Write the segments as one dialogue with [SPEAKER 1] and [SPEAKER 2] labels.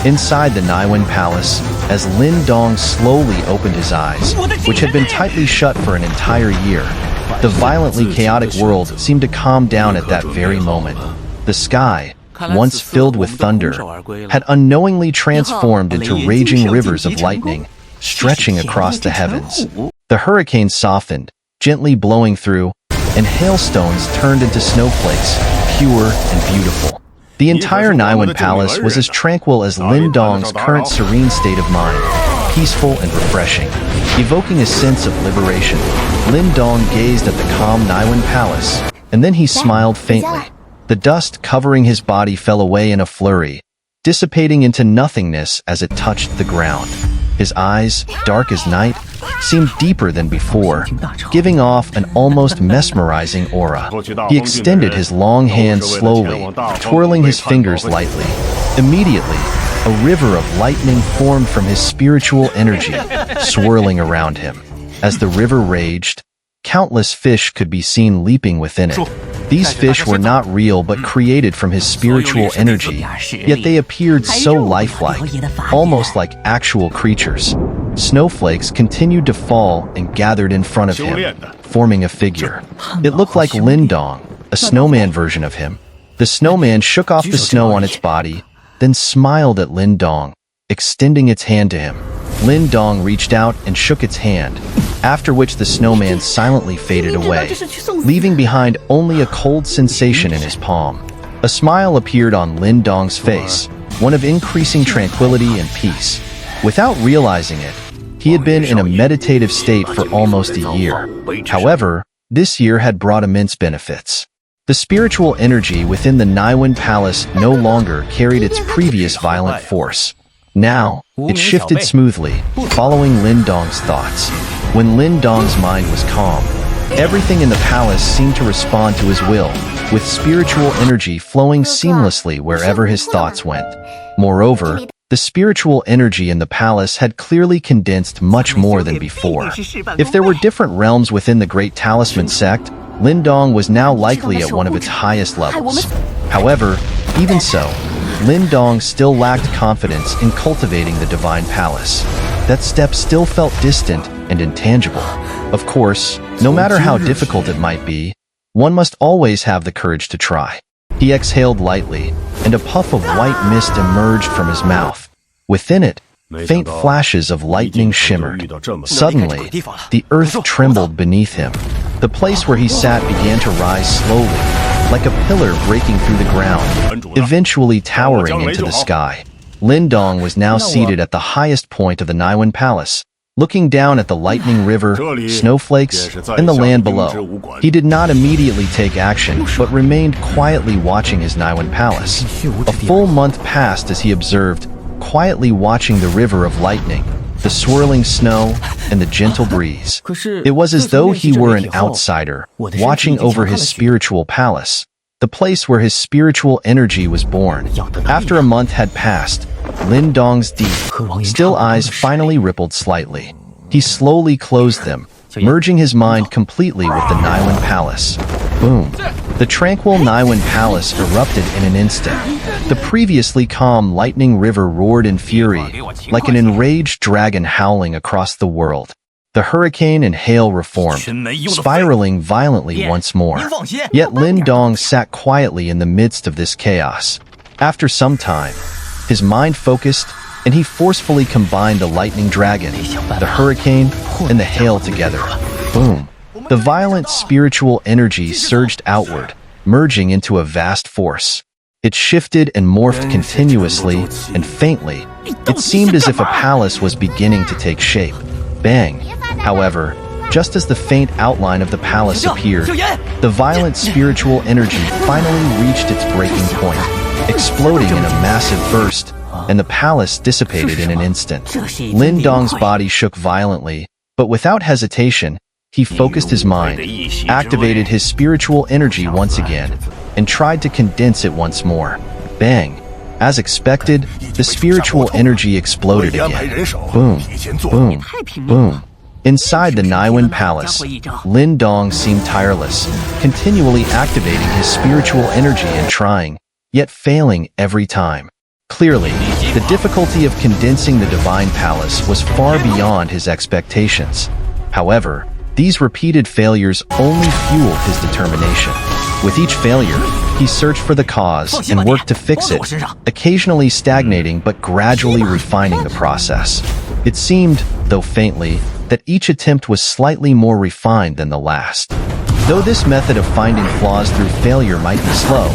[SPEAKER 1] Inside the Naiwen Palace, as Lin Dong slowly opened his eyes, which had been tightly shut for an entire year, the violently chaotic world seemed to calm down at that very moment. The sky, once filled with thunder, had unknowingly transformed into raging rivers of lightning, stretching across the heavens. The hurricane softened, gently blowing through, and hailstones turned into snowflakes, pure and beautiful. The entire Naiwen Palace was as tranquil as Lin Dong's current serene state of mind, peaceful and refreshing. Evoking a sense of liberation, Lin Dong gazed at the calm Naiwen Palace, and then he smiled faintly. The dust covering his body fell away in a flurry, dissipating into nothingness as it touched the ground. His eyes, dark as night, seemed deeper than before, giving off an almost mesmerizing aura. He extended his long hand slowly, twirling his fingers lightly. Immediately, a river of lightning formed from his spiritual energy, swirling around him. As the river raged, countless fish could be seen leaping within it. These fish were not real but created from his spiritual energy, yet they appeared so lifelike, almost like actual creatures. Snowflakes continued to fall and gathered in front of him, forming a figure. It looked like Lin Dong, a snowman version of him. The snowman shook off the snow on its body, then smiled at Lin Dong, extending its hand to him. Lin Dong reached out and shook its hand, after which the snowman silently faded away, leaving behind only a cold sensation in his palm. A smile appeared on Lin Dong's face, one of increasing tranquility and peace. Without realizing it, he had been in a meditative state for almost a year. However, this year had brought immense benefits. The spiritual energy within the Naiwen Palace no longer carried its previous violent force. Now, it shifted smoothly, following Lin Dong's thoughts. When Lin Dong's mind was calm, everything in the palace seemed to respond to his will, with spiritual energy flowing seamlessly wherever his thoughts went. Moreover, the spiritual energy in the palace had clearly condensed much more than before. If there were different realms within the Great Talisman sect, Lin Dong was now likely at one of its highest levels. However, even so, Lin Dong still lacked confidence in cultivating the Divine Palace. That step still felt distant and intangible. Of course, no matter how difficult it might be, one must always have the courage to try. He exhaled lightly, and a puff of white mist emerged from his mouth. Within it, faint flashes of lightning shimmered. Suddenly, the earth trembled beneath him. The place where he sat began to rise slowly, like a pillar breaking through the ground, eventually towering into the sky. Lin Dong was now seated at the highest point of the Naiwen Palace, looking down at the lightning river, snowflakes, and the land below. He did not immediately take action, but remained quietly watching his Naiwen Palace. A full month passed as he observed, quietly watching the river of lightning, the swirling snow, and the gentle breeze. It was as though he were an outsider, watching over his spiritual palace, the place where his spiritual energy was born. After a month had passed, Lin Dong's deep, still eyes finally rippled slightly. He slowly closed them, merging his mind completely with the Naiwen Palace. Boom! The tranquil Naiwen Palace erupted in an instant. The previously calm lightning river roared in fury, like an enraged dragon howling across the world. The hurricane and hail reformed, spiraling violently once more. Yet Lin Dong sat quietly in the midst of this chaos. After some time, his mind focused, and he forcefully combined the lightning dragon, the hurricane, and the hail together. Boom! The violent spiritual energy surged outward, merging into a vast force. It shifted and morphed continuously, and faintly, it seemed as if a palace was beginning to take shape. Bang! However, just as the faint outline of the palace appeared, the violent spiritual energy finally reached its breaking point, exploding in a massive burst, and the palace dissipated in an instant. Lin Dong's body shook violently, but without hesitation, he focused his mind, activated his spiritual energy once again, and tried to condense it once more. Bang! As expected, the spiritual energy exploded again. Boom! Boom! Boom! Inside the Naiwen Palace, Lin Dong seemed tireless, continually activating his spiritual energy and trying, yet failing every time. Clearly, the difficulty of condensing the divine palace was far beyond his expectations. However, these repeated failures only fueled his determination. With each failure, he searched for the cause and worked to fix it, occasionally stagnating but gradually refining the process. It seemed, though faintly, that each attempt was slightly more refined than the last. Though this method of finding flaws through failure might be slow,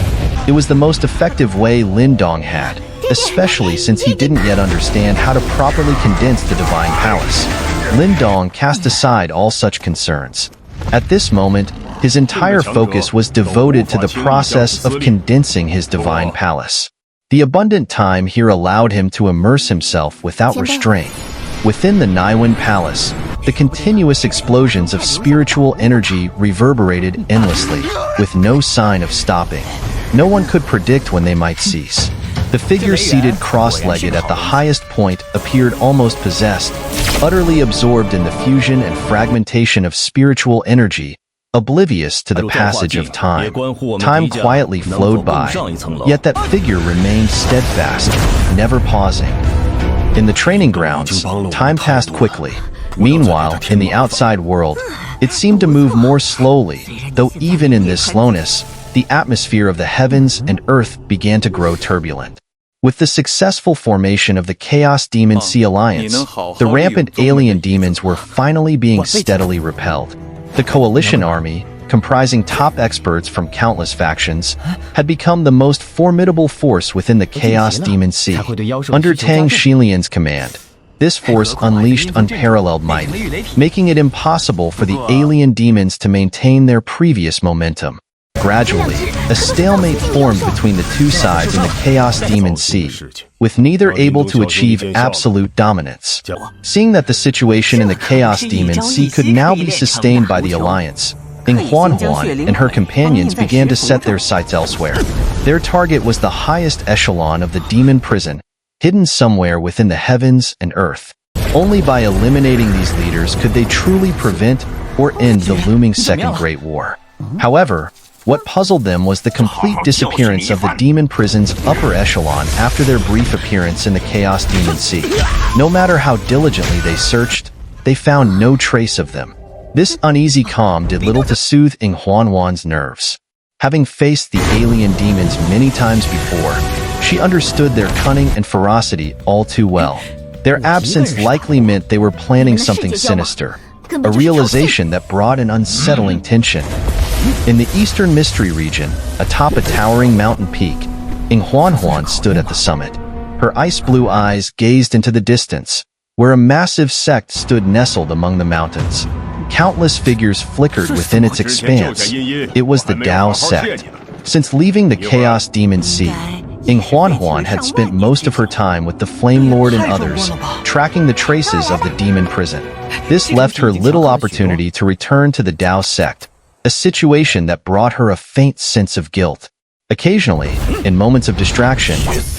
[SPEAKER 1] it was the most effective way Lin Dong had, especially since he didn't yet understand how to properly condense the divine palace. Lin Dong cast aside all such concerns. At this moment, his entire focus was devoted to the process of condensing his divine palace. The abundant time here allowed him to immerse himself without restraint. Within the Naiwen Palace, the continuous explosions of spiritual energy reverberated endlessly, with no sign of stopping. No one could predict when they might cease. The figure seated cross-legged at the highest point appeared almost possessed, utterly absorbed in the fusion and fragmentation of spiritual energy, oblivious to the passage of time. Time quietly flowed by, yet that figure remained steadfast, never pausing. In the training grounds, time passed quickly. Meanwhile, in the outside world, it seemed to move more slowly, though even in this slowness, the atmosphere of the heavens and earth began to grow turbulent. With the successful formation of the Chaos Demon Sea Alliance, the rampant alien demons were finally being steadily repelled. The coalition army, comprising top experts from countless factions, had become the most formidable force within the Chaos Demon Sea. Under Tang Xilian's command, this force unleashed unparalleled might, making it impossible for the alien demons to maintain their previous momentum. Gradually, a stalemate formed between the two sides in the Chaos Demon Sea, with neither able to achieve absolute dominance. Seeing that the situation in the Chaos Demon Sea could now be sustained by the Alliance, Xun'er and her companions began to set their sights elsewhere. Their target was the highest echelon of the demon prison, hidden somewhere within the heavens and earth. Only by eliminating these leaders could they truly prevent or end the looming Second Great War. However, what puzzled them was the complete disappearance of the demon prison's upper echelon after their brief appearance in the Chaos Demon Sea. No matter how diligently they searched, they found no trace of them. This uneasy calm did little to soothe Xun'er's nerves. Having faced the alien demons many times before, she understood their cunning and ferocity all too well. Their absence likely meant they were planning something sinister, a realization that brought an unsettling tension. In the eastern mystery region, atop a towering mountain peak, Xun'er stood at the summit. Her ice-blue eyes gazed into the distance, where a massive sect stood nestled among the mountains. Countless figures flickered within its expanse. It was the Tao sect. Since leaving the Chaos Demon Sea, Xun'er had spent most of her time with the Flame Lord and others, tracking the traces of the demon prison. This left her little opportunity to return to the Tao sect, a situation that brought her a faint sense of guilt. Occasionally, in moments of distraction,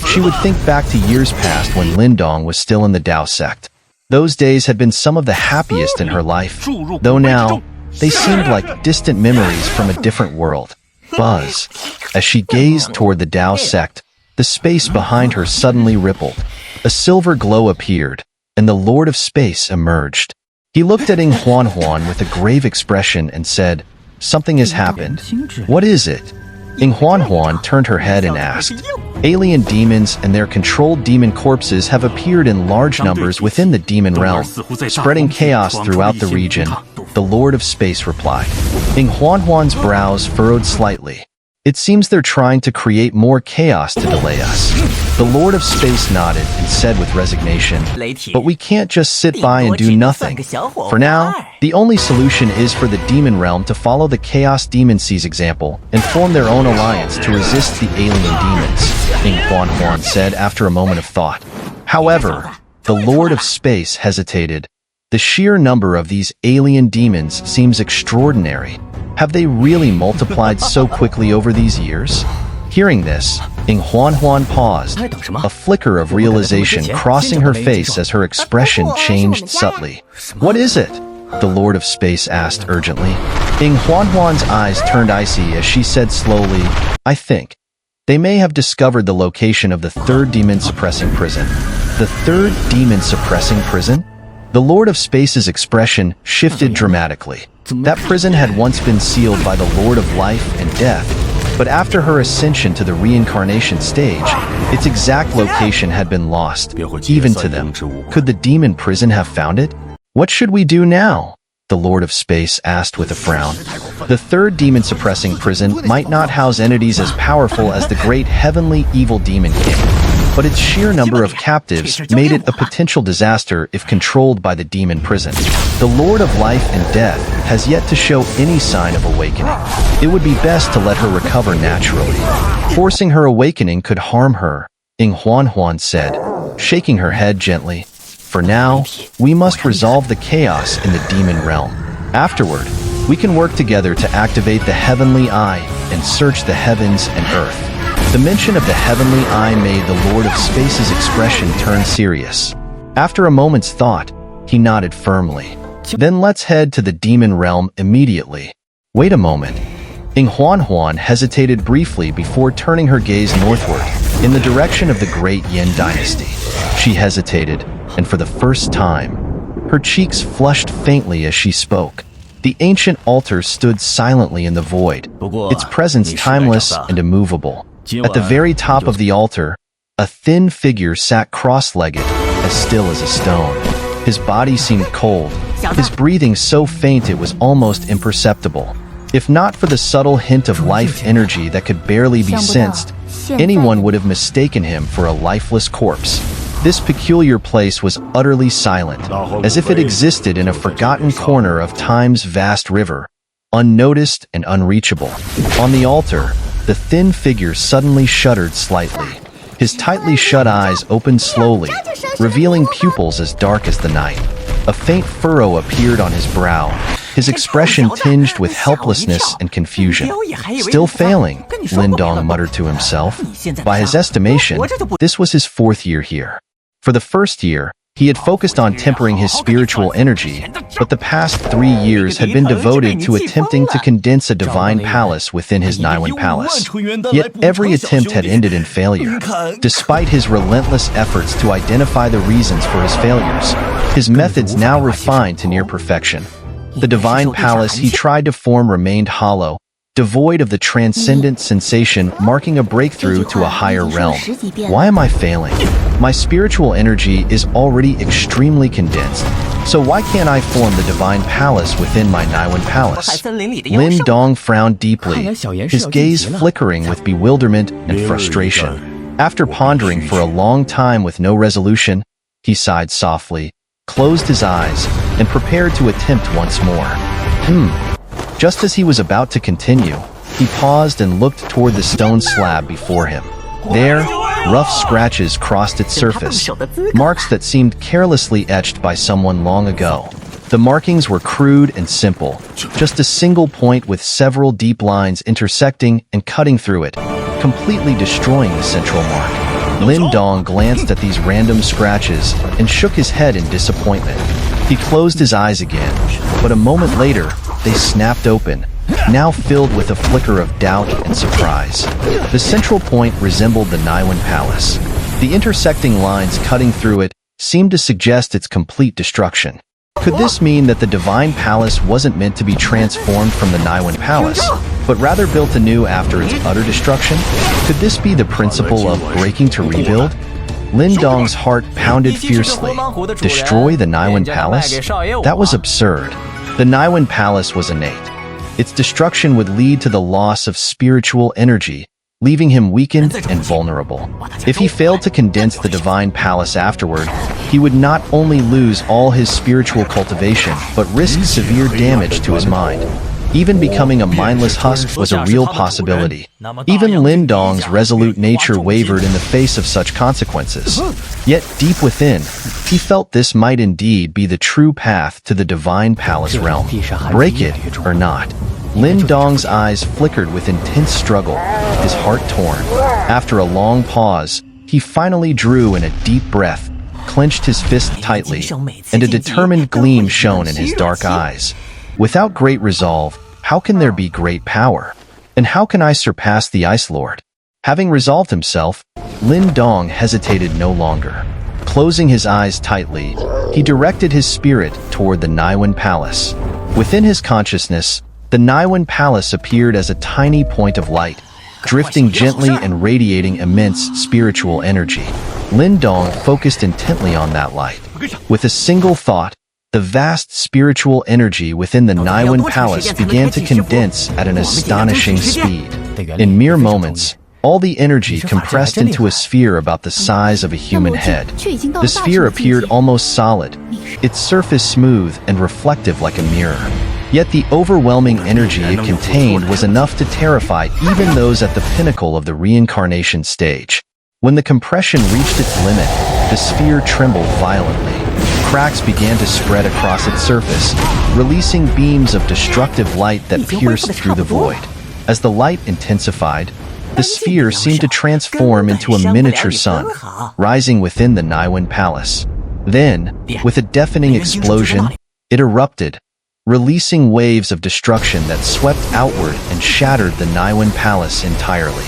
[SPEAKER 1] she would think back to years past when Lin Dong was still in the Tao sect. Those days had been some of the happiest in her life, though now, they seemed like distant memories from a different world. Buzz. As she gazed toward the Tao sect, the space behind her suddenly rippled. A silver glow appeared, and the Lord of Space emerged. He looked at Xun'er with a grave expression and said, "Something has happened. What is it?" Xun'er turned her head and asked, "Alien demons and their controlled demon corpses have appeared in large numbers within the demon realm, spreading chaos throughout the region," the Lord of Space replied. Xun'er's brows furrowed slightly. "It seems they're trying to create more chaos to delay us." The Lord of Space nodded and said with resignation, "But we can't just sit by and do nothing. For now, the only solution is for the demon realm to follow the Chaos Demon Sea's example and form their own alliance to resist the alien demons," Xun'er said after a moment of thought. However, the Lord of Space hesitated. "The sheer number of these alien demons seems extraordinary. Have they really multiplied so quickly over these years?" Hearing this, Xun'er paused, a flicker of realization crossing her face as her expression changed subtly. "What is it?" the Lord of Space asked urgently. Xun'er's eyes turned icy as she said slowly, "I think They may have discovered the location of the third demon-suppressing prison. The third demon-suppressing prison? The Lord of Space's expression shifted dramatically. That prison had once been sealed by the Lord of Life and Death, but after her ascension to the reincarnation stage, its exact location had been lost, even to them. Could the demon prison have found it? What should we do now? The Lord of Space asked with a frown. The third demon-suppressing prison might not house entities as powerful as the great heavenly evil demon king, but its sheer number of captives made it a potential disaster if controlled by the demon prison. The Lord of Life and Death has yet to show any sign of awakening. It would be best to let her recover naturally. Forcing her awakening could harm her, Huan said, shaking her head gently. For now, we must resolve the chaos in the demon realm. Afterward, we can work together to activate the heavenly eye and search the heavens and earth. The mention of the heavenly eye made the Lord of Space's expression turn serious. After a moment's thought, he nodded firmly. Then let's head to the demon realm immediately. Wait a moment. Huan hesitated briefly before turning her gaze northward, in the direction of the great Yin dynasty. She hesitated, and for the first time, her cheeks flushed faintly as she spoke. The ancient altar stood silently in the void, its presence timeless and immovable. At the very top of the altar, a thin figure sat cross-legged, as still as a stone. His body seemed cold, his breathing so faint it was almost imperceptible. If not for the subtle hint of life energy that could barely be sensed, anyone would have mistaken him for a lifeless corpse. This peculiar place was utterly silent, as if it existed in a forgotten corner of time's vast river, unnoticed and unreachable. On the altar, the thin figure suddenly shuddered slightly. His tightly shut eyes opened slowly, revealing pupils as dark as the night. A faint furrow appeared on his brow, his expression tinged with helplessness and confusion. Still failing, Lin Dong muttered to himself. By his estimation, this was his 4th year here. For the first year, he had focused on tempering his spiritual energy, but the past 3 years had been devoted to attempting to condense a divine palace within his Naiwen palace. Yet every attempt had ended in failure. Despite his relentless efforts to identify the reasons for his failures, his methods now refined to near perfection. The divine palace he tried to form remained hollow, devoid of the transcendent sensation marking a breakthrough to a higher realm. Why am I failing? My spiritual energy is already extremely condensed, so why can't I form the divine palace within my Naiwen palace? Lin Dong frowned deeply, his gaze flickering with bewilderment and frustration. After pondering for a long time with no resolution, he sighed softly, closed his eyes, and prepared to attempt once more. Just as he was about to continue, he paused and looked toward the stone slab before him. There, rough scratches crossed its surface, marks that seemed carelessly etched by someone long ago. The markings were crude and simple, just a single point with several deep lines intersecting and cutting through it, completely destroying the central mark. Lin Dong glanced at these random scratches and shook his head in disappointment. He closed his eyes again, but a moment later, they snapped open, now filled with a flicker of doubt and surprise. The central point resembled the Naiwen Palace. The intersecting lines cutting through it seemed to suggest its complete destruction. Could this mean that the Divine Palace wasn't meant to be transformed from the Naiwen Palace, but rather built anew after its utter destruction? Could this be the principle of breaking to rebuild? Lin Dong's heart pounded fiercely. Destroy the Naiwen Palace? That was absurd. The Naiwen Palace was innate. Its destruction would lead to the loss of spiritual energy, leaving him weakened and vulnerable. If he failed to condense the Divine Palace afterward, he would not only lose all his spiritual cultivation, but risk severe damage to his mind. Even becoming a mindless husk was a real possibility. Even Lin Dong's resolute nature wavered in the face of such consequences. Yet deep within, he felt this might indeed be the true path to the Divine Palace realm. Break it or not. Lin Dong's eyes flickered with intense struggle, his heart torn. After a long pause, he finally drew in a deep breath, clenched his fist tightly, and a determined gleam shone in his dark eyes. Without great resolve, how can there be great power? And how can I surpass the Ice Lord? Having resolved himself, Lin Dong hesitated no longer. Closing his eyes tightly, he directed his spirit toward the Niwen Palace. Within his consciousness, the Niwen Palace appeared as a tiny point of light, drifting gently and radiating immense spiritual energy. Lin Dong focused intently on that light. With a single thought, the vast spiritual energy within the Niwen Palace began to condense at an astonishing speed. In mere moments, all the energy compressed into a sphere about the size of a human head. The sphere appeared almost solid, its surface smooth and reflective like a mirror. Yet the overwhelming energy it contained was enough to terrify even those at the pinnacle of the reincarnation stage. When the compression reached its limit, the sphere trembled violently. Cracks began to spread across its surface, releasing beams of destructive light that pierced through the void. As the light intensified, the sphere seemed to transform into a miniature sun, rising within the Niwen Palace. Then, with a deafening explosion, it erupted, releasing waves of destruction that swept outward and shattered the Niwen Palace entirely.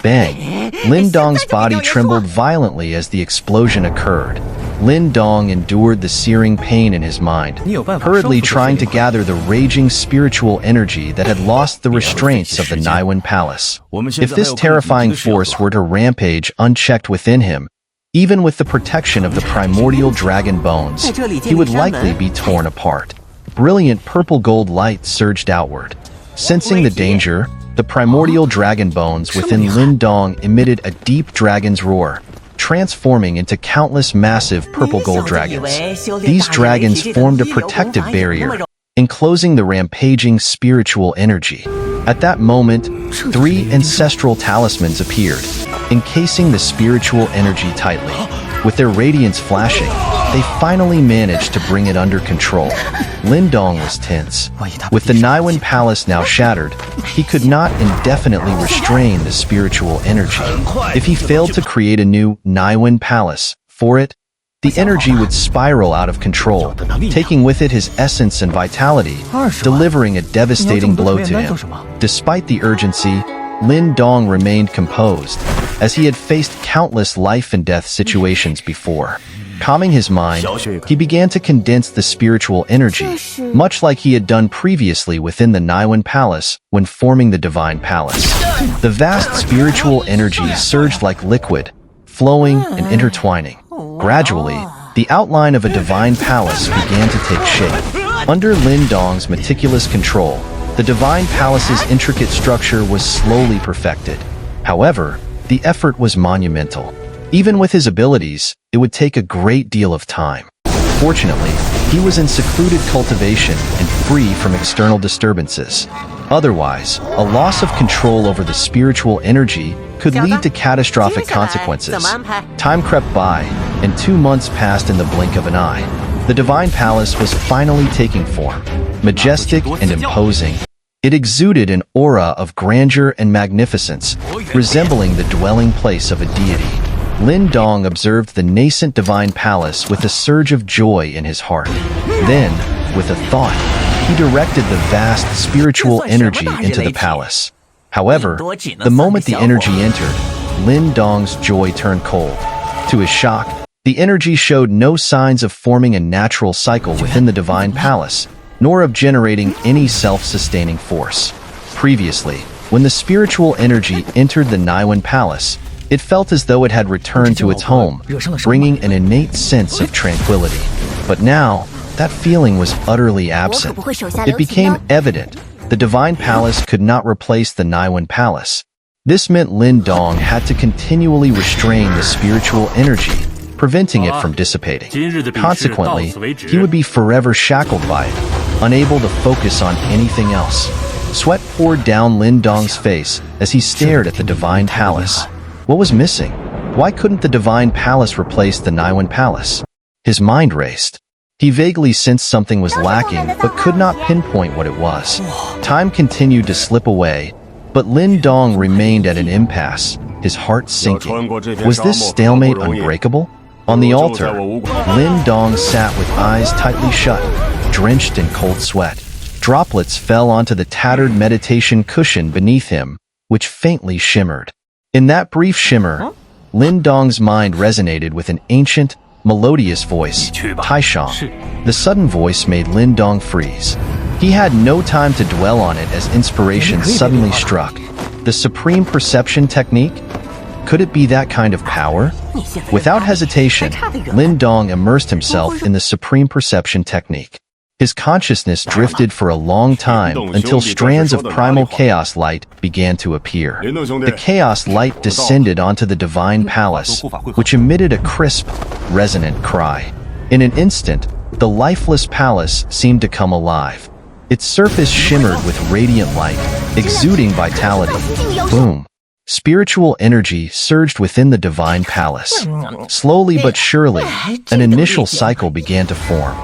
[SPEAKER 1] Bang! Lin Dong's body trembled violently as the explosion occurred. Lin Dong endured the searing pain in his mind, hurriedly trying to gather the raging spiritual energy that had lost the restraints of the Niwen Palace. If this terrifying force were to rampage unchecked within him, even with the protection of the primordial dragon bones, he would likely be torn apart. Brilliant purple-gold light surged outward. Sensing the danger, the primordial dragon bones within Lin Dong emitted a deep dragon's roar, transforming into countless massive purple-gold dragons. These dragons formed a protective barrier, enclosing the rampaging spiritual energy. At that moment, 3 ancestral talismans appeared, encasing the spiritual energy tightly. With their radiance flashing, they finally managed to bring it under control. Lin Dong was tense. With the Niwen Palace now shattered, he could not indefinitely restrain the spiritual energy. If he failed to create a new Niwen Palace for it, the energy would spiral out of control, taking with it his essence and vitality, delivering a devastating blow to him. Despite the urgency, Lin Dong remained composed, as he had faced countless life and death situations before. Calming his mind, he began to condense the spiritual energy, much like he had done previously within the Niwen Palace when forming the Divine Palace. The vast spiritual energy surged like liquid, flowing and intertwining. Gradually, the outline of a Divine Palace began to take shape. Under Lin Dong's meticulous control, the Divine Palace's intricate structure was slowly perfected. However, the effort was monumental. Even with his abilities, it would take a great deal of time. Fortunately, he was in secluded cultivation and free from external disturbances. Otherwise, a loss of control over the spiritual energy could lead to catastrophic consequences. Time crept by, and 2 months passed in the blink of an eye. The Divine Palace was finally taking form. Majestic and imposing, it exuded an aura of grandeur and magnificence, resembling the dwelling place of a deity. Lin Dong observed the nascent Divine Palace with a surge of joy in his heart. Then, with a thought, he directed the vast spiritual energy into the palace. However, the moment the energy entered, Lin Dong's joy turned cold. To his shock, the energy showed no signs of forming a natural cycle within the Divine Palace, nor of generating any self-sustaining force. Previously, when the spiritual energy entered the Niwen Palace, it felt as though it had returned to its home, bringing an innate sense of tranquility. But now, that feeling was utterly absent. It became evident the Divine Palace could not replace the Niwen Palace. This meant Lin Dong had to continually restrain the spiritual energy, preventing it from dissipating. Consequently, he would be forever shackled by it, unable to focus on anything else. Sweat poured down Lin Dong's face as he stared at the Divine Palace. What was missing? Why couldn't the Divine Palace replace the Niwen Palace? His mind raced. He vaguely sensed something was lacking, but could not pinpoint what it was. Time continued to slip away, but Lin Dong remained at an impasse, his heart sinking. Was this stalemate unbreakable? On the altar, Lin Dong sat with eyes tightly shut, drenched in cold sweat. Droplets fell onto the tattered meditation cushion beneath him, which faintly shimmered. In that brief shimmer, Lin Dong's mind resonated with an ancient, melodious voice, Taishang. The sudden voice made Lin Dong freeze. He had no time to dwell on it as inspiration suddenly struck. The Supreme Perception Technique? Could it be that kind of power? Without hesitation, Lin Dong immersed himself in the Supreme Perception Technique. His consciousness drifted for a long time until strands of primal chaos light began to appear. The chaos light descended onto the divine palace, which emitted a crisp, resonant cry. In an instant, the lifeless palace seemed to come alive. Its surface shimmered with radiant light, exuding vitality. Boom! Spiritual energy surged within the divine palace. Slowly but surely, an initial cycle began to form.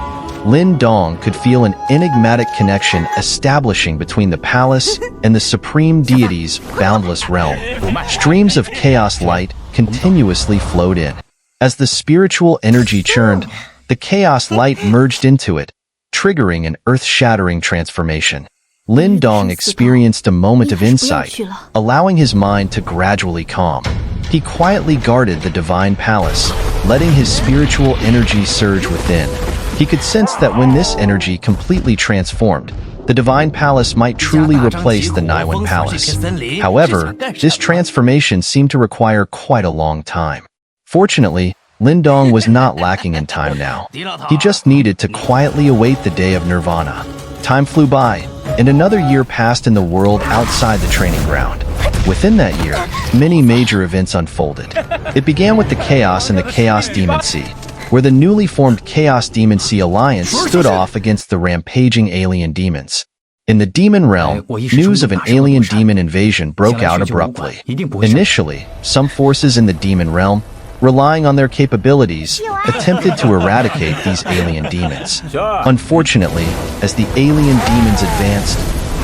[SPEAKER 1] Lin Dong could feel an enigmatic connection establishing between the palace and the supreme deity's boundless realm. Streams of chaos light continuously flowed in. As the spiritual energy churned, the chaos light merged into it, triggering an earth-shattering transformation. Lin Dong experienced a moment of insight, allowing his mind to gradually calm. He quietly guarded the divine palace, letting his spiritual energy surge within. He could sense that when this energy completely transformed, the divine palace might truly replace the Naiwan palace. However, this transformation seemed to require quite a long time. Fortunately, Lin Dong was not lacking in time now. He just needed to quietly await the day of nirvana. Time flew by, and another year passed in the world outside the training ground. Within that year, many major events unfolded. It began with the Chaos and the Chaos Demon Sea, where the newly formed Chaos Demon Sea Alliance stood off against the rampaging alien demons. In the demon realm, news of an alien demon invasion broke out abruptly. Initially, some forces in the demon realm, relying on their capabilities, attempted to eradicate these alien demons. Unfortunately, as the alien demons advanced,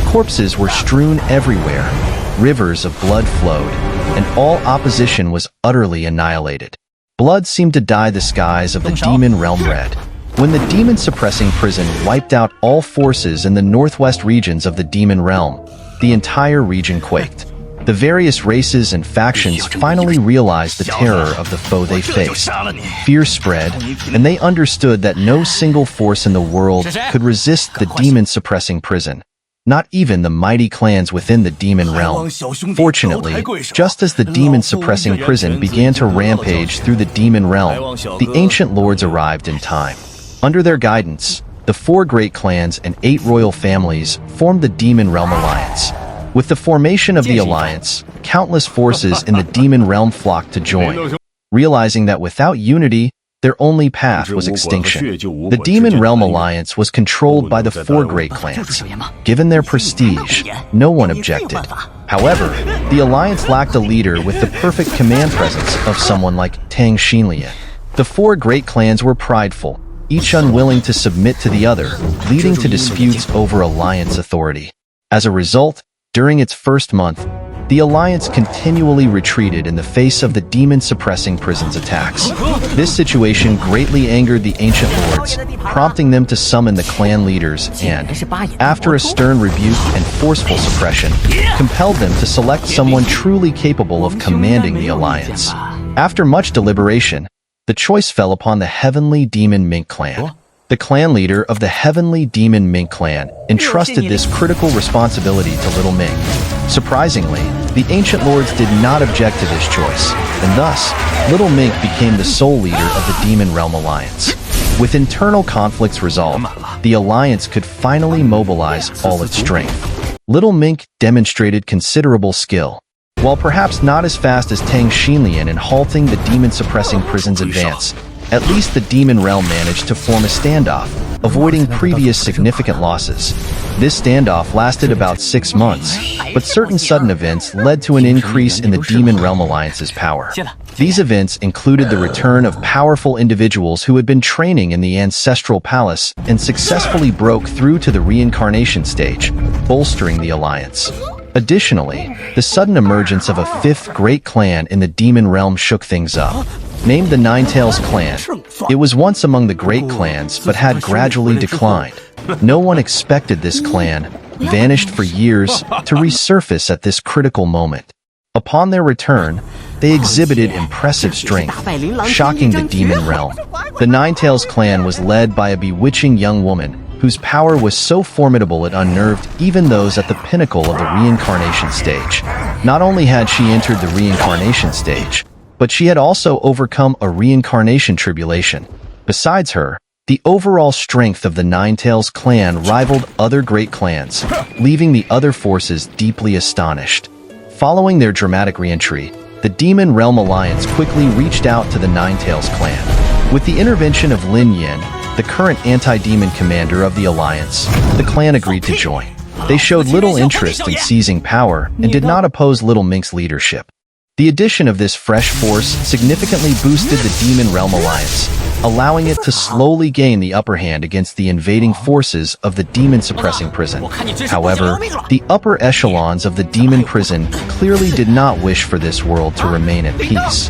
[SPEAKER 1] corpses were strewn everywhere, rivers of blood flowed, and all opposition was utterly annihilated. Blood seemed to dye the skies of the demon realm red. When the demon-suppressing prison wiped out all forces in the northwest regions of the demon realm, the entire region quaked. The various races and factions finally realized the terror of the foe they faced. Fear spread, and they understood that no single force in the world could resist the demon-suppressing prison. Not even the mighty clans within the demon realm. Fortunately, just as the demon-suppressing prison began to rampage through the demon realm, the ancient lords arrived in time. Under their guidance, the 4 great clans and 8 royal families formed the Demon Realm Alliance. With the formation of the alliance, countless forces in the demon realm flocked to join. Realizing that without unity, their only path was extinction. The Demon Realm Alliance was controlled by the 4 great clans. Given their prestige, no one objected. However, the alliance lacked a leader with the perfect command presence of someone like Tang Xun'er. The 4 great clans were prideful, each unwilling to submit to the other, leading to disputes over alliance authority. As a result, during its first month, the alliance continually retreated in the face of the demon-suppressing prison's attacks. This situation greatly angered the ancient lords, prompting them to summon the clan leaders and, after a stern rebuke and forceful suppression, compelled them to select someone truly capable of commanding the alliance. After much deliberation, the choice fell upon the Heavenly Demon Mink Clan. The clan leader of the Heavenly Demon Mink Clan entrusted this critical responsibility to Little Mink. Surprisingly, the ancient lords did not object to this choice, and thus, Little Mink became the sole leader of the Demon Realm Alliance. With internal conflicts resolved, the alliance could finally mobilize all its strength. Little Mink demonstrated considerable skill. While perhaps not as fast as Tang Xun'er in halting the demon-suppressing prison's advance, at least the demon realm managed to form a standoff, avoiding previous significant losses. This standoff lasted about 6 months, but certain sudden events led to an increase in the Demon Realm Alliance's power. These events included the return of powerful individuals who had been training in the Ancestral Palace and successfully broke through to the reincarnation stage, bolstering the alliance. Additionally, the sudden emergence of a 5th great clan in the Demon Realm shook things up. Named the Ninetails clan, it was once among the great clans but had gradually declined. No one expected this clan, vanished for years, to resurface at this critical moment. Upon their return, they exhibited impressive strength, shocking the demon realm. The Ninetales clan was led by a bewitching young woman, whose power was so formidable it unnerved even those at the pinnacle of the reincarnation stage. Not only had she entered the reincarnation stage, but she had also overcome a reincarnation tribulation. Besides her, the overall strength of the Ninetales clan rivaled other great clans, leaving the other forces deeply astonished. Following their dramatic re-entry, the Demon Realm Alliance quickly reached out to the Ninetales clan. With the intervention of Lin Yin, the current anti-demon commander of the Alliance, the clan agreed to join. They showed little interest in seizing power and did not oppose Little Mink's leadership. The addition of this fresh force significantly boosted the Demon Realm Alliance, allowing it to slowly gain the upper hand against the invading forces of the demon-suppressing prison. However, the upper echelons of the demon prison clearly did not wish for this world to remain at peace.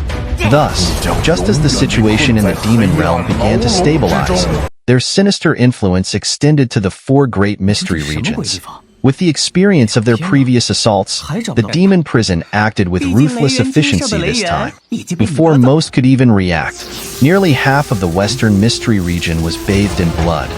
[SPEAKER 1] Thus, just as the situation in the demon realm began to stabilize, their sinister influence extended to the 4 great mystery regions. With the experience of their previous assaults, the demon prison acted with ruthless efficiency this time. Before most could even react, nearly half of the western mystery region was bathed in blood.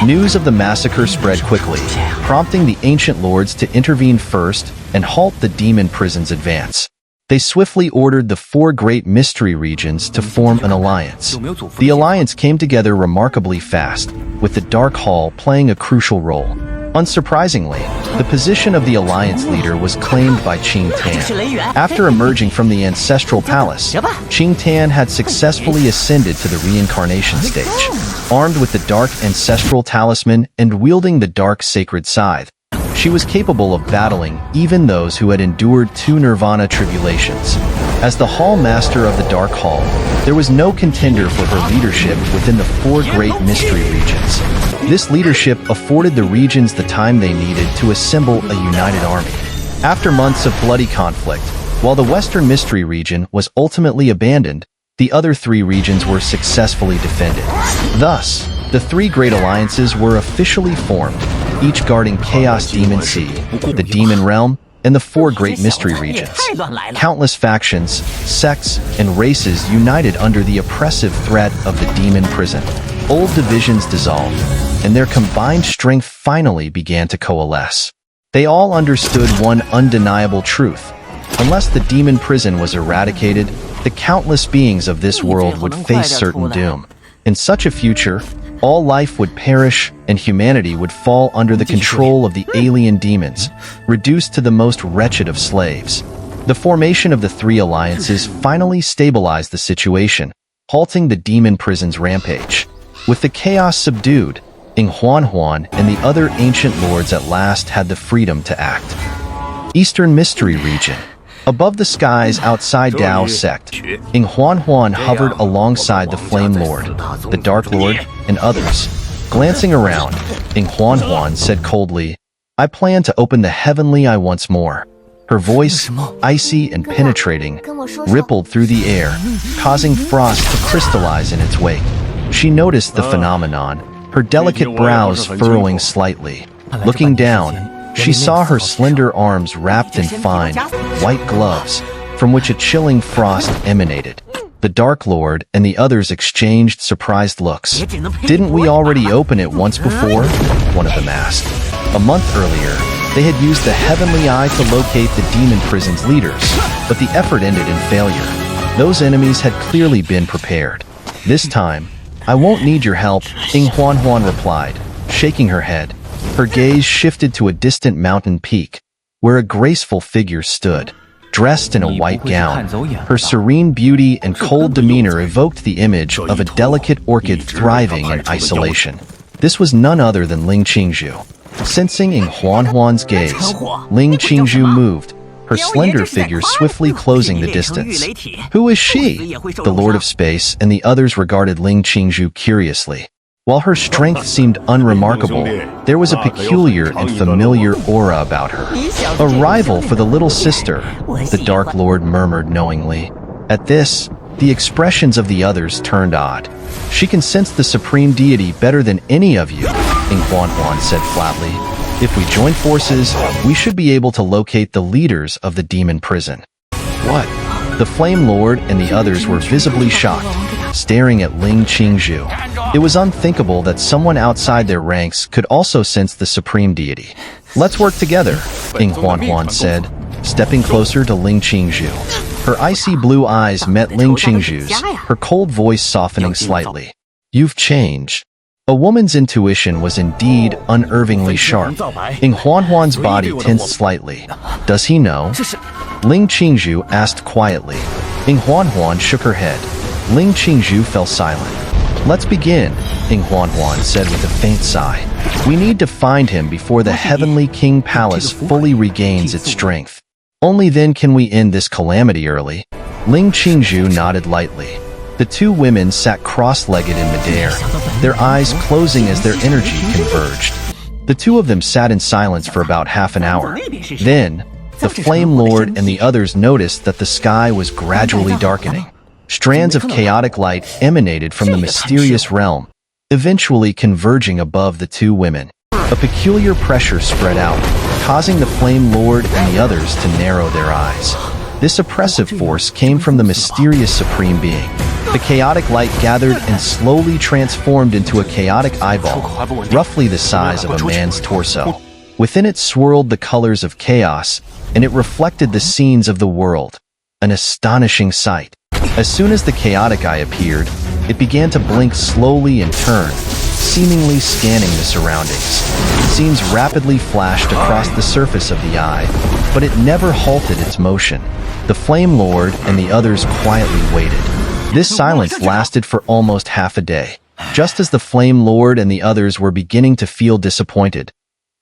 [SPEAKER 1] News of the massacre spread quickly, prompting the ancient lords to intervene first and halt the demon prison's advance. They swiftly ordered the 4 great mystery regions to form an alliance. The alliance came together remarkably fast, with the Dark Hall playing a crucial role. Unsurprisingly, the position of the alliance leader was claimed by Qing Tan. After emerging from the Ancestral Palace, Qing Tan had successfully ascended to the reincarnation stage. Armed with the Dark Ancestral Talisman and wielding the Dark Sacred Scythe, she was capable of battling even those who had endured 2 Nirvana tribulations. As the Hall Master of the Dark Hall, there was no contender for her leadership within the 4 great mystery regions. This leadership afforded the regions the time they needed to assemble a united army. After months of bloody conflict, while the Western Mystery region was ultimately abandoned, the other 3 regions were successfully defended. Thus, the 3 great alliances were officially formed, each guarding Chaos Demon Sea, the Demon Realm, and the 4 great mystery regions. Countless factions, sects, and races united under the oppressive threat of the demon prison. Old divisions dissolved, and their combined strength finally began to coalesce. They all understood one undeniable truth. Unless the demon prison was eradicated, the countless beings of this world would face certain doom. In such a future, all life would perish and humanity would fall under the control of the alien demons, reduced to the most wretched of slaves. The formation of the 3 alliances finally stabilized the situation, halting the demon prison's rampage. With the chaos subdued, Xun'er and the other ancient lords at last had the freedom to act. Eastern Mystery Region. Above the skies outside Dao Sect, Xun'er hovered alongside the Flame Lord, the Dark Lord, and others. Glancing around, Xun'er said coldly, "I plan to open the heavenly eye once more." Her voice, icy and penetrating, rippled through the air, causing frost to crystallize in its wake. She noticed the phenomenon, her delicate brows furrowing slightly. Looking down, she saw her slender arms wrapped in fine, white gloves, from which a chilling frost emanated. The Dark Lord and the others exchanged surprised looks. "Didn't we already open it once before?" one of them asked. A month earlier, they had used the Heavenly Eye to locate the demon prison's leaders, but the effort ended in failure. Those enemies had clearly been prepared. This time, "I won't need your help," Xun'er replied, shaking her head. Her gaze shifted to a distant mountain peak, where a graceful figure stood, dressed in a white gown. Her serene beauty and cold demeanor evoked the image of a delicate orchid thriving in isolation. This was none other than Ling Qingzhu. Sensing Xun'er's gaze, Ling Qingzhu moved, her slender figure swiftly closing the distance. "Who is she?" The Lord of Space and the others regarded Ling Qingzhu curiously. While her strength seemed unremarkable, there was a peculiar and familiar aura about her. "A rival for the little sister," the Dark Lord murmured knowingly. At this, the expressions of the others turned odd. "She can sense the supreme deity better than any of you," Xun'er said flatly. "If we join forces, we should be able to locate the leaders of the demon prison." What? The Flame Lord and the others were visibly shocked, staring at Ling Qingzhu. It was unthinkable that someone outside their ranks could also sense the supreme deity. Let's work together, Ying Huan said, stepping closer to Ling Qingzhu. Her icy blue eyes met Ling Qingzhu's, her cold voice softening slightly. You've changed. A woman's intuition was indeed unervingly sharp. Ying Huan's body tensed slightly. Does he know? Ling Qingzhu asked quietly. Ying Huan shook her head. Ling Qingzhu fell silent. Let's begin, Ying Huan said with a faint sigh. We need to find him before the Heavenly King Palace fully regains its strength. Only then can we end this calamity early. Ling Qingzhu nodded lightly. The two women sat cross-legged in midair, their eyes closing as their energy converged. The two of them sat in silence for about half an hour. Then, the Flame Lord and the others noticed that the sky was gradually darkening. Strands of chaotic light emanated from the mysterious realm, eventually converging above the two women. A peculiar pressure spread out, causing the Flame Lord and the others to narrow their eyes. This oppressive force came from the mysterious Supreme Being. The chaotic light gathered and slowly transformed into a chaotic eyeball, roughly the size of a man's torso. Within it swirled the colors of chaos, and it reflected the scenes of the world. An astonishing sight. As soon as the chaotic eye appeared, it began to blink slowly and turn, seemingly scanning the surroundings. Scenes rapidly flashed across the surface of the eye, but it never halted its motion. The Flame Lord and the others quietly waited. This silence lasted for almost half a day, just as the Flame Lord and the others were beginning to feel disappointed.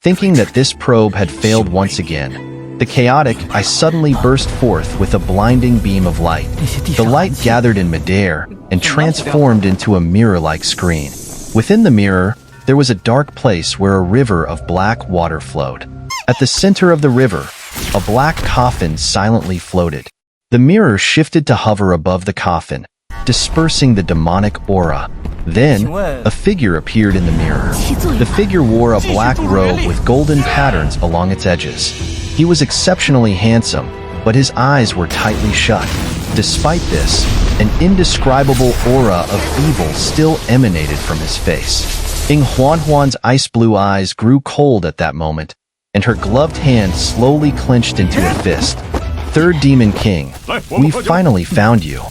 [SPEAKER 1] Thinking that this probe had failed once again, the chaotic eye suddenly burst forth with a blinding beam of light. The light gathered in midair and transformed into a mirror-like screen. Within the mirror, there was a dark place where a river of black water flowed. At the center of the river, a black coffin silently floated. The mirror shifted to hover above the coffin, dispersing the demonic aura. Then, a figure appeared in the mirror. The figure wore a black robe with golden patterns along its edges. He was exceptionally handsome, but his eyes were tightly shut. Despite this, an indescribable aura of evil still emanated from his face. Ying Huan's ice-blue eyes grew cold at that moment, and her gloved hand slowly clenched into a fist. Third Demon King, we finally found you.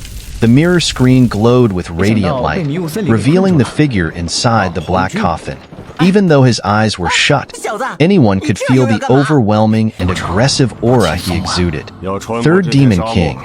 [SPEAKER 1] The mirror screen glowed with radiant light, revealing the figure inside the black coffin. Even though his eyes were shut, anyone could feel the overwhelming and aggressive aura he exuded. Third Demon King,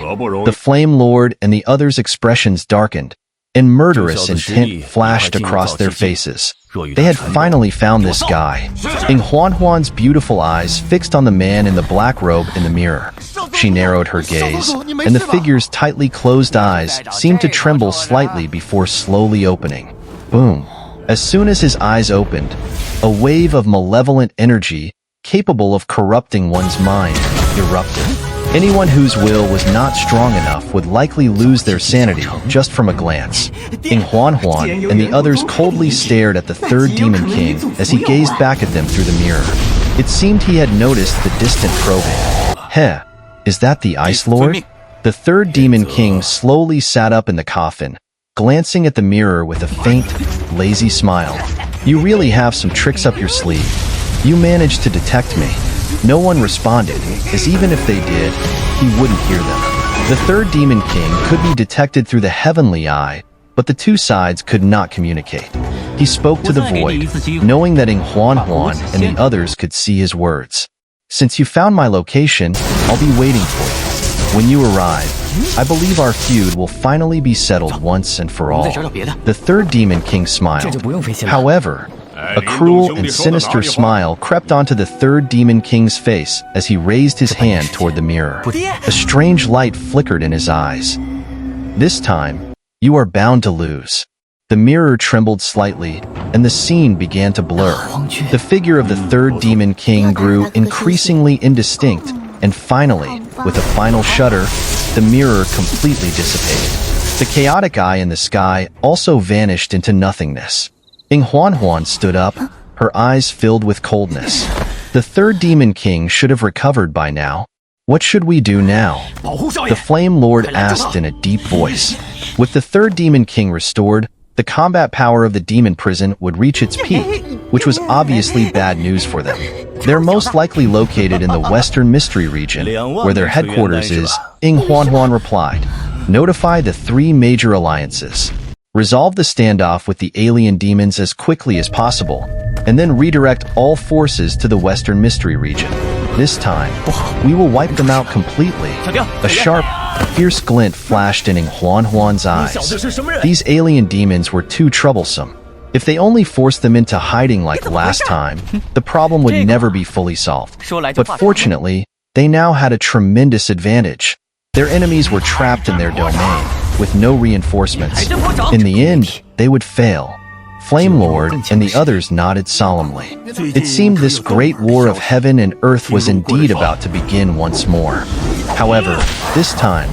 [SPEAKER 1] the Flame Lord and the others' expressions darkened, and murderous intent flashed across their faces. They had finally found this guy. Ying Huan's beautiful eyes fixed on the man in the black robe in the mirror. She narrowed her gaze, and the figure's tightly closed eyes seemed to tremble slightly before slowly opening. Boom. As soon as his eyes opened, a wave of malevolent energy, capable of corrupting one's mind, erupted. Anyone whose will was not strong enough would likely lose their sanity just from a glance. Ying Huan and the others coldly stared at the Third Demon King as he gazed back at them through the mirror. It seemed he had noticed the distant probing. Heh, is that the Ice Lord? The Third Demon King slowly sat up in the coffin, glancing at the mirror with a faint, lazy smile. You really have some tricks up your sleeve. You managed to detect me. No one responded, as even if they did, he wouldn't hear them. The Third Demon King could be detected through the heavenly eye, but the two sides could not communicate. He spoke to the void, knowing that Ying Huan and the others could see his words. Since you found my location, I'll be waiting for you. When you arrive, I believe our feud will finally be settled once and for all. The Third Demon King smiled. However, a cruel and sinister smile crept onto the Third Demon King's face as he raised his hand toward the mirror. A strange light flickered in his eyes. This time, you are bound to lose. The mirror trembled slightly, and the scene began to blur. The figure of the Third Demon King grew increasingly indistinct, and finally, with a final shudder, the mirror completely dissipated. The chaotic eye in the sky also vanished into nothingness. Ying Huan stood up, her eyes filled with coldness. The Third Demon King should have recovered by now, What should we do now? The Flame Lord asked in a deep voice. With the third Demon King restored, the combat power of the demon prison would reach its peak, which was obviously bad news for them. They're most likely located in the Western Mystery region, where their headquarters is, Xun'er replied. Notify the three major alliances. Resolve the standoff with the alien demons as quickly as possible, and then redirect all forces to the Western Mystery region. This time, we will wipe them out completely. A sharp, fierce glint flashed in Xun'er's eyes. These alien demons were too troublesome. If they only forced them into hiding like last time, the problem would never be fully solved. But fortunately, they now had a tremendous advantage. Their enemies were trapped in their domain, with no reinforcements. In the end, they would fail. Flame Lord and the others nodded solemnly. It seemed this great war of heaven and earth was indeed about to begin once more. However, this time,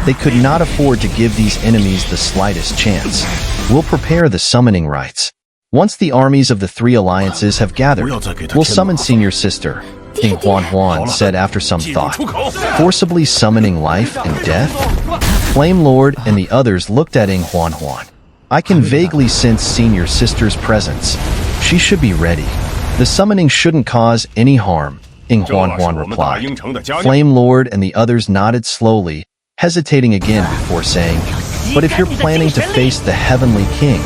[SPEAKER 1] they could not afford to give these enemies the slightest chance. We'll prepare the summoning rites. Once the armies of the three alliances have gathered, we'll summon Senior Sister, Xun'er said after some thought. Forcibly summoning life and death? Flame Lord and the others looked at Xun'er. I can vaguely sense Senior Sister's presence. She should be ready. The summoning shouldn't cause any harm, Xun'er replied. Flame Lord and the others nodded slowly, hesitating again before saying, but if you're planning to face the Heavenly King,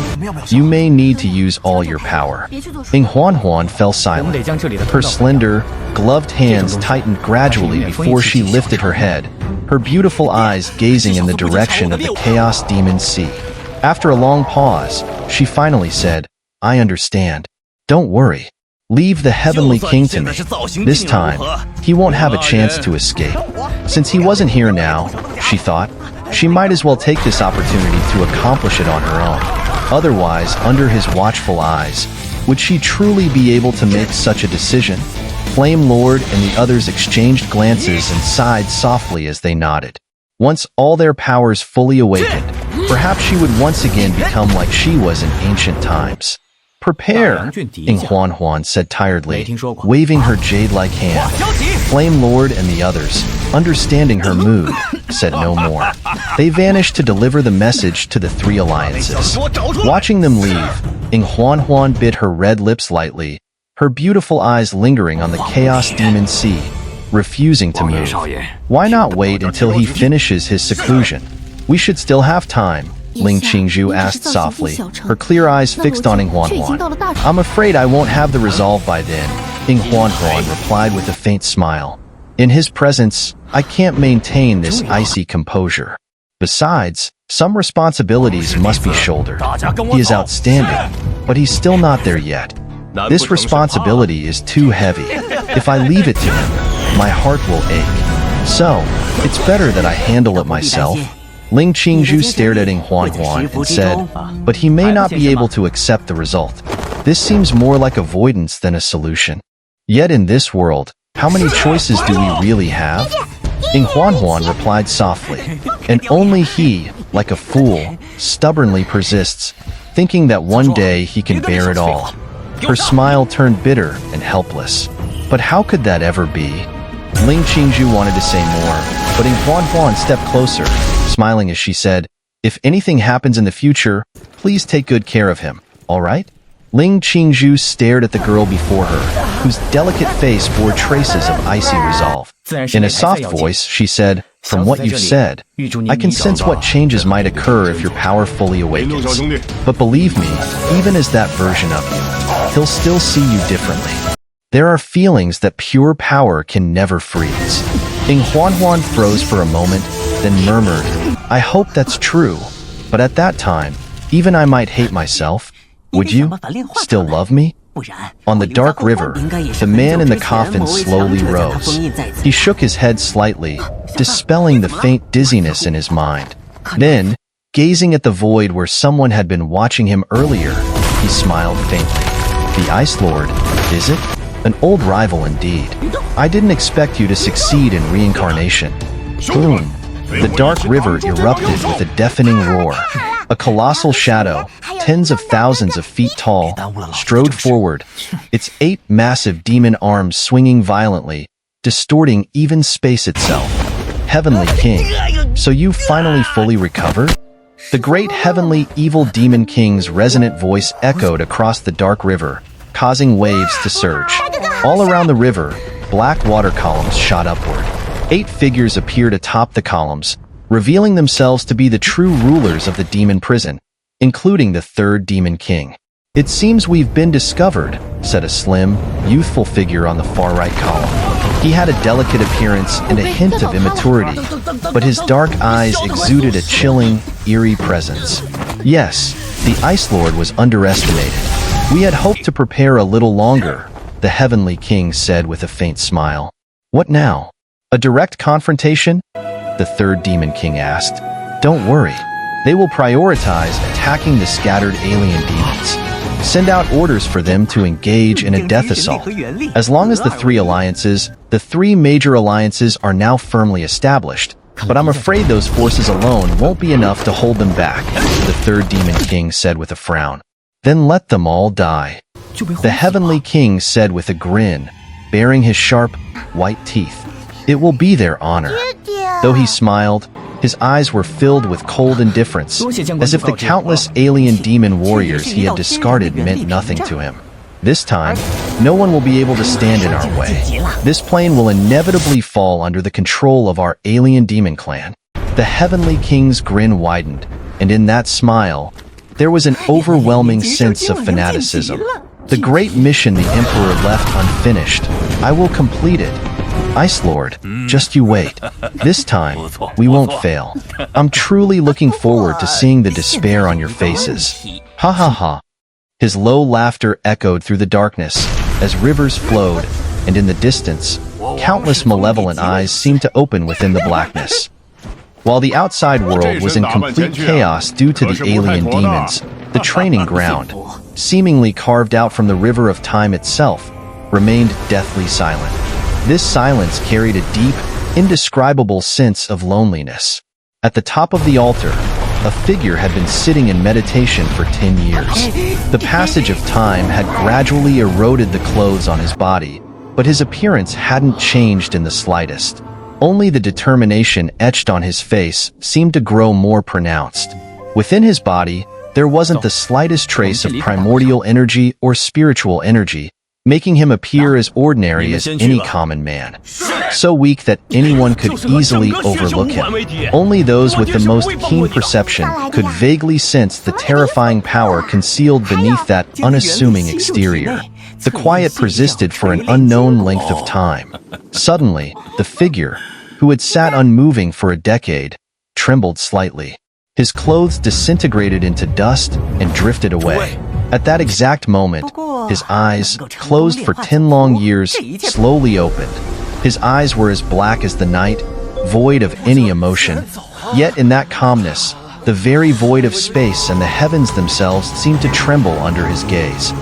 [SPEAKER 1] you may need to use all your power. Xun'er fell silent. Her slender, gloved hands tightened gradually before she lifted her head, her beautiful eyes gazing in the direction of the Chaos Demon Sea. After a long pause, she finally said, I understand. Don't worry. Leave the Heavenly King to me. This time, he won't have a chance to escape. Since he wasn't here now, she thought, she might as well take this opportunity to accomplish it on her own. Otherwise, under his watchful eyes, would she truly be able to make such a decision? Flame Lord and the others exchanged glances and sighed softly as they nodded. Once all their powers fully awakened, perhaps she would once again become like she was in ancient times. Prepare, Xun'er said tiredly, waving her jade-like hand. Flame Lord and the others, understanding her mood, said no more. They vanished to deliver the message to the three alliances. Watching them leave, Xun'er bit her red lips lightly, her beautiful eyes lingering on the Chaos Demon Sea, refusing to move. Why not wait until he finishes his seclusion? We should still have time, Ling Qingzhu asked softly, her clear eyes fixed on Xun'er. I'm afraid I won't have the resolve by then, Xun'er replied with a faint smile. In his presence, I can't maintain this icy composure. Besides, some responsibilities must be shouldered. He is outstanding, but he's still not there yet. This responsibility is too heavy. If I leave it to him, my heart will ache. So, it's better that I handle it myself. Ling Qingzhu stared at Xun'er and said, but he may not be able to accept the result. This seems more like avoidance than a solution. Yet in this world, how many choices do we really have? Xun'er replied softly, and only he, like a fool, stubbornly persists, thinking that one day he can bear it all. Her smile turned bitter and helpless. But how could that ever be? Ling Qingzhu wanted to say more, but Xun'er stepped closer, smiling as she said, if anything happens in the future, please take good care of him, all right? Ling Qingzhu stared at the girl before her, whose delicate face bore traces of icy resolve. In a soft voice, she said, from what you've said, I can sense what changes might occur if your power fully awakens. But believe me, even as that version of you, he'll still see you differently. There are feelings that pure power can never freeze. Xun'er froze for a moment, then murmured, I hope that's true, but at that time, even I might hate myself. Would you still love me? On the dark river, the man in the coffin slowly rose. He shook his head slightly, dispelling the faint dizziness in his mind. Then, gazing at the void where someone had been watching him earlier, he smiled faintly. The Ice Lord, is it? An old rival indeed. I didn't expect you to succeed in reincarnation. Boom. The dark river erupted with a deafening roar. A colossal shadow, tens of thousands of feet tall, strode forward, its 8 massive demon arms swinging violently, distorting even space itself. Heavenly King, so you finally fully recovered? The great heavenly evil demon king's resonant voice echoed across the dark river, causing waves to surge. All around the river, black water columns shot upward. 8 figures appeared atop the columns, revealing themselves to be the true rulers of the demon prison, including the 3rd demon king. "It seems we've been discovered," said a slim, youthful figure on the far right column. He had a delicate appearance and a hint of immaturity, but his dark eyes exuded a chilling, eerie presence. Yes, the Ice Lord was underestimated. "We had hoped to prepare a little longer," the Heavenly King said with a faint smile. "What now? A direct confrontation?" the 3rd Demon King asked. "Don't worry. They will prioritize attacking the scattered alien demons. Send out orders for them to engage in a death assault. As long as the 3 major alliances are now firmly established, but I'm afraid those forces alone won't be enough to hold them back," the 3rd Demon King said with a frown. "Then let them all die," the Heavenly King said with a grin, baring his sharp, white teeth. "It will be their honor." Though he smiled, his eyes were filled with cold indifference, as if the countless alien demon warriors he had discarded meant nothing to him. "This time, no one will be able to stand in our way. This plane will inevitably fall under the control of our alien demon clan." The Heavenly King's grin widened, and in that smile, there was an overwhelming sense of fanaticism. "The great mission the Emperor left unfinished, I will complete it. Ice Lord, just you wait. This time, we won't fail. I'm truly looking forward to seeing the despair on your faces." Ha ha ha. His low laughter echoed through the darkness as rivers flowed, and in the distance, countless malevolent eyes seemed to open within the blackness. While the outside world was in complete chaos due to the alien demons, the training ground, seemingly carved out from the river of time itself, remained deathly silent. This silence carried a deep, indescribable sense of loneliness. At the top of the altar, a figure had been sitting in meditation for 10 years. The passage of time had gradually eroded the clothes on his body, but his appearance hadn't changed in the slightest. Only the determination etched on his face seemed to grow more pronounced. Within his body, there wasn't the slightest trace of primordial energy or spiritual energy, making him appear as ordinary as any common man. So weak that anyone could easily overlook him. Only those with the most keen perception could vaguely sense the terrifying power concealed beneath that unassuming exterior. The quiet persisted for an unknown length of time. Suddenly, the figure, who had sat unmoving for a decade, trembled slightly. His clothes disintegrated into dust and drifted away. At that exact moment, his eyes, closed for 10 long years, slowly opened. His eyes were as black as the night, void of any emotion. Yet in that calmness, the very void of space and the heavens themselves seemed to tremble under his gaze.